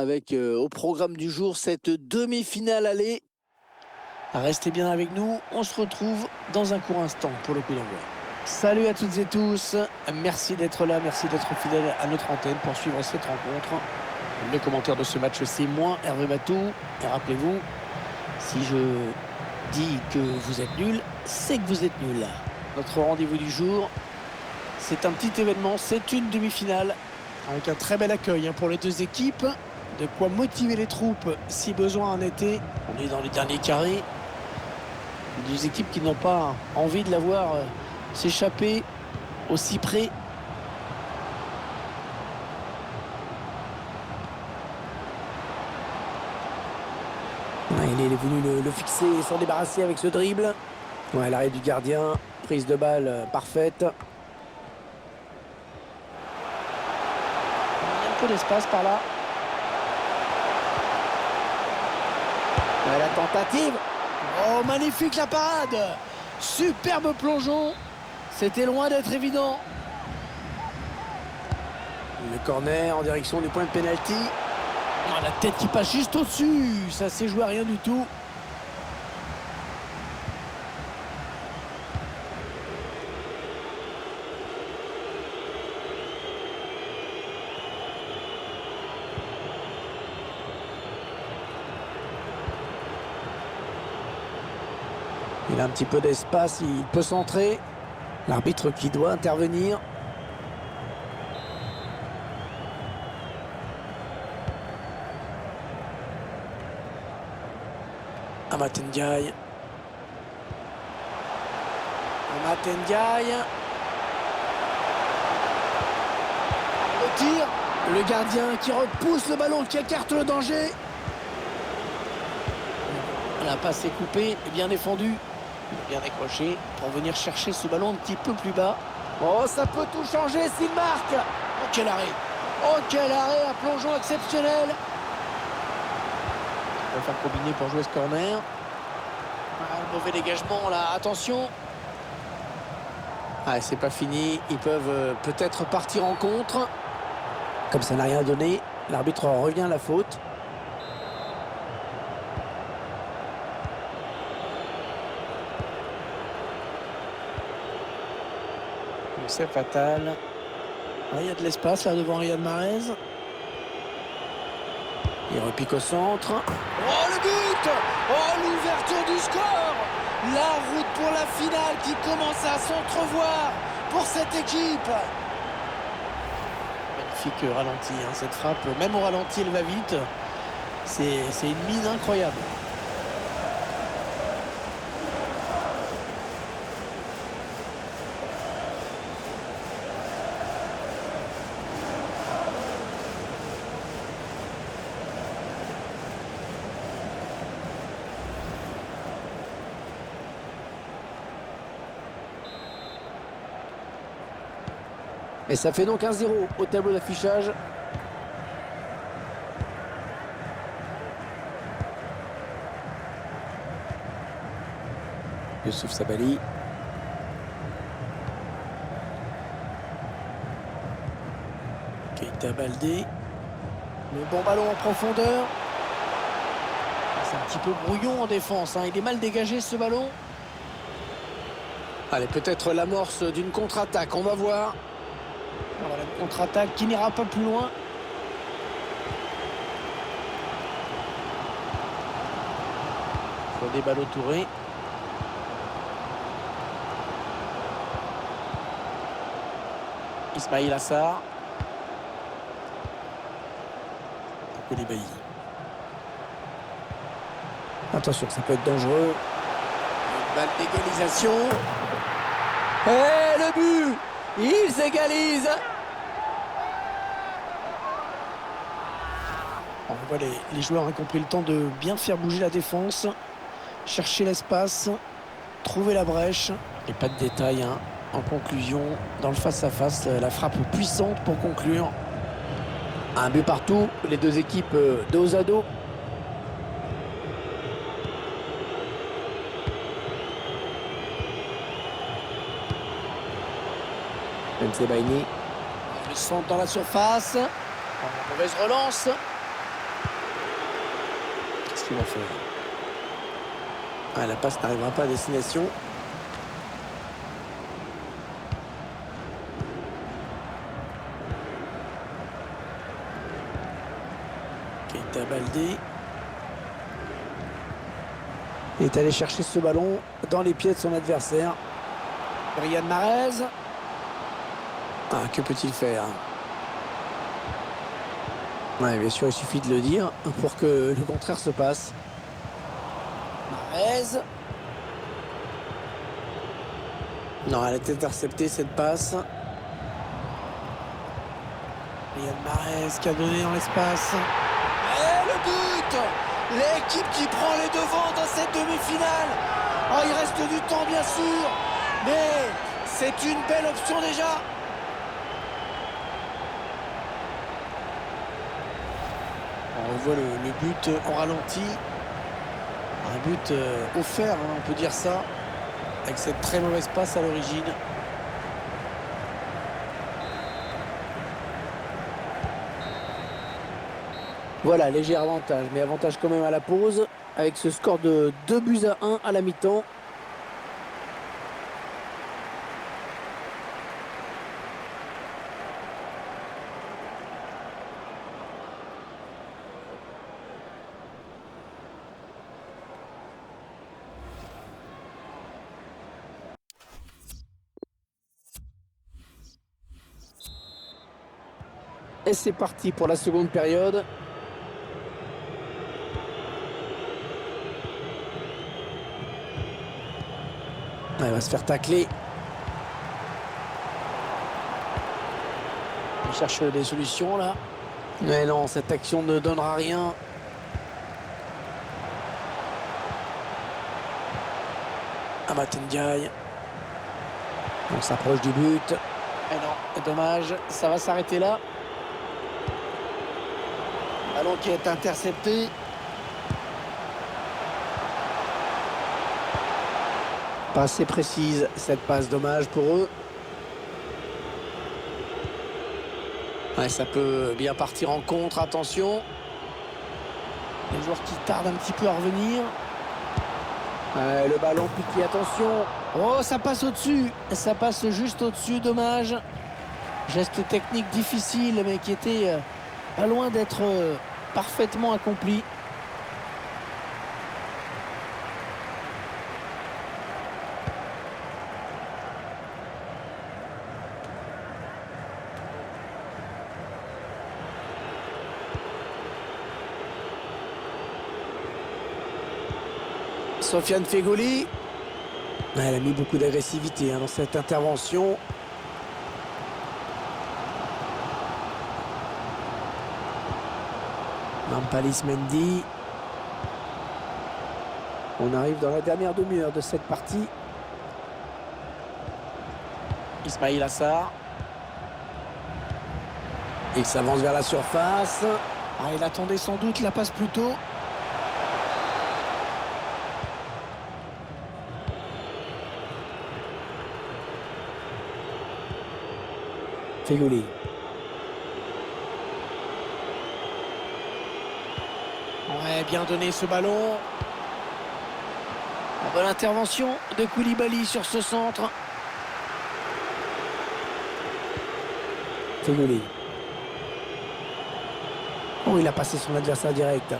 avec au programme du jour cette demi-finale aller. Restez bien avec nous, on se retrouve dans un court instant pour le coup d'envoi. Salut à toutes et tous, merci d'être là, merci d'être fidèles à notre antenne pour suivre cette rencontre. Le commentaire de ce match, c'est moi, Hervé Matou. Et rappelez-vous, si je dis que vous êtes nuls, c'est que vous êtes nuls. Notre rendez-vous du jour, c'est un petit événement, c'est une demi-finale avec un très bel accueil pour les deux équipes. De quoi motiver les troupes si besoin en été. On est dans les derniers carrés. Deux équipes qui n'ont pas envie de la voir s'échapper aussi près. Il est venu le fixer et s'en débarrasser avec ce dribble. L'arrêt du gardien, prise de balle parfaite. Il y a un peu d'espace par là. La tentative. Oh, magnifique la parade. Superbe plongeon. C'était loin d'être évident. Le corner en direction du point de pénalty. Oh, la tête qui passe juste au-dessus. Ça s'est joué à rien du tout. Il a un petit peu d'espace, il peut centrer. L'arbitre qui doit intervenir. Amath Ndiaye. Le tir. Le gardien qui repousse le ballon, qui écarte le danger. La passe est coupée et bien défendue. Bien décroché pour venir chercher ce ballon un petit peu plus bas. Oh, ça peut tout changer s'il marque. Oh, quel arrêt. Oh, quel arrêt, un plongeon exceptionnel. On va faire combiner pour jouer ce corner. Le mauvais dégagement là, attention. C'est pas fini, ils peuvent peut-être partir en contre. Comme ça n'a rien donné, l'arbitre revient à la faute. C'est fatal. Il y a de l'espace là devant Riyad Mahrez. Il repique au centre. Oh, le but! Oh, l'ouverture du score! La route pour la finale qui commence à s'entrevoir pour cette équipe. Magnifique ralenti, cette frappe. Même au ralenti, elle va vite. C'est une mine incroyable. Et ça fait donc 1-0 au tableau d'affichage. Youssouf Sabaly. Keita Baldé. Le bon ballon en profondeur. C'est un petit peu brouillon en défense. Il est mal dégagé ce ballon. Allez, peut-être l'amorce d'une contre-attaque. On va voir. Voilà, une contre-attaque qui n'ira pas plus loin. Fodé Ballo-Touré. Ismaïl Assar. Koulibaly. Attention, ça peut être dangereux. Une balle d'égalisation. Et le but! Ils égalisent. On voit les joueurs ont compris le temps de bien faire bouger la défense, chercher l'espace, trouver la brèche. Et pas de détails en conclusion dans le face-à-face. La frappe puissante pour conclure. Un but partout, les deux équipes dos à dos. Bensebaini. Le centre dans la surface. Mauvaise relance. qu'il va faire. Ah, la passe n'arrivera pas à destination. Keita Baldé est allé chercher ce ballon dans les pieds de son adversaire. Riyad Mahrez. Ah, que peut-il faire? Ouais, bien sûr, il suffit de le dire pour que le contraire se passe. Mahrez. Non, elle a été interceptée cette passe. Riyad Mahrez qui a donné dans l'espace. Et le but! L'équipe qui prend les devants dans cette demi-finale. Oh, il reste du temps bien sûr, mais c'est une belle option déjà. On revoit le but en ralenti. Un but offert, hein, on peut dire ça, avec cette très mauvaise passe à l'origine. Voilà, léger avantage, mais avantage quand même à la pause, avec ce score de 2-1 à la mi-temps. Et c'est parti pour la seconde période. Ah, il va se faire tacler. Il cherche des solutions là. Mais non, cette action ne donnera rien. Amath Ndiaye. On s'approche du but. Et non, dommage, ça va s'arrêter là. Ballon qui est intercepté. Pas assez précise cette passe, dommage pour eux. Ouais, ça peut bien partir en contre, attention. Les joueurs qui tardent un petit peu à revenir. Ouais, le ballon piqué, attention. Oh, ça passe au-dessus. Ça passe juste au-dessus, dommage. Geste technique difficile, mais qui était pas loin d'être parfaitement accompli. Sofiane Feghouli. Elle a mis beaucoup d'agressivité dans cette intervention. Nampalys Mendy. On arrive dans la dernière demi-heure de cette partie. Ismaïla Sarr. Il s'avance vers la surface. Ah, il attendait sans doute la passe plus tôt. Feghouli. Ouais, bien donné ce ballon. La bonne intervention de Koulibaly sur ce centre. Feghouli. Oh, il a passé son adversaire direct.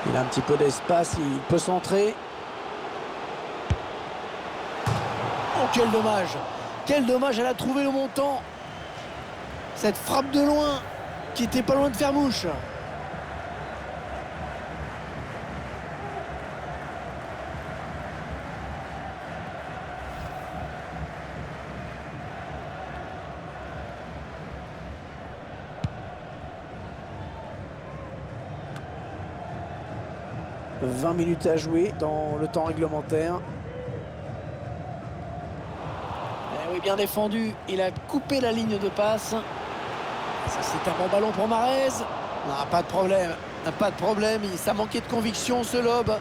Il a un petit peu d'espace, il peut centrer. Oh, quel dommage! Quel dommage, elle a trouvé le montant. Cette frappe de loin qui était pas loin de faire mouche. « 20 minutes à jouer dans le temps réglementaire. » Oui, bien défendu. Il a coupé la ligne de passe. Ça, c'est un bon ballon pour Mahrez. Non, pas de problème. Pas de problème. Ça manquait de conviction, ce lob.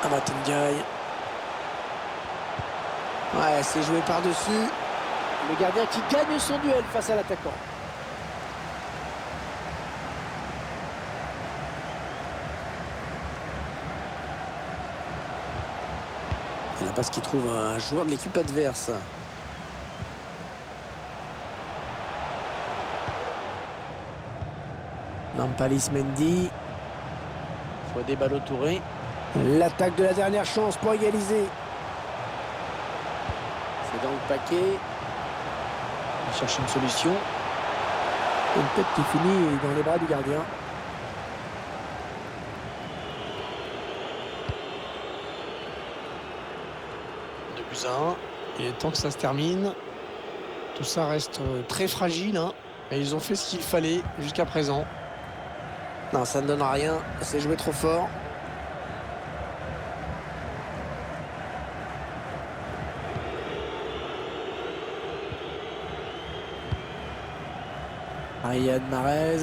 Amath Ndiaye. Ouais, c'est joué par-dessus. Le gardien qui gagne son duel face à l'attaquant. Et la passe qui trouve un joueur de l'équipe adverse. Nampalys Mendy. Fodé Ballo-Touré. L'attaque de la dernière chance pour égaliser. C'est dans le paquet. Il cherche une solution. Une tête qui finit dans les bras du gardien. 2-1. Il est temps que ça se termine. Tout ça reste très fragile, hein. Et ils ont fait ce qu'il fallait jusqu'à présent. Non, ça ne donne rien. C'est joué trop fort. Riyad Mahrez.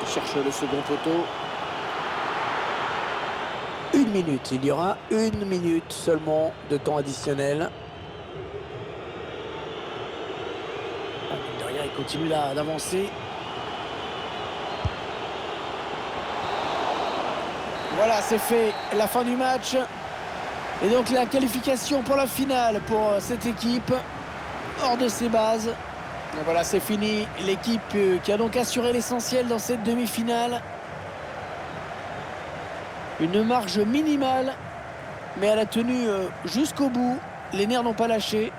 Il cherche le second poteau. 1 minute. Il y aura 1 minute seulement de temps additionnel. Derrière, il continue d'avancer. Voilà, c'est fait, la fin du match. Et donc la qualification pour la finale pour cette équipe, hors de ses bases. Et voilà, c'est fini. L'équipe qui a donc assuré l'essentiel dans cette demi-finale. Une marge minimale, mais elle a tenu jusqu'au bout. Les nerfs n'ont pas lâché.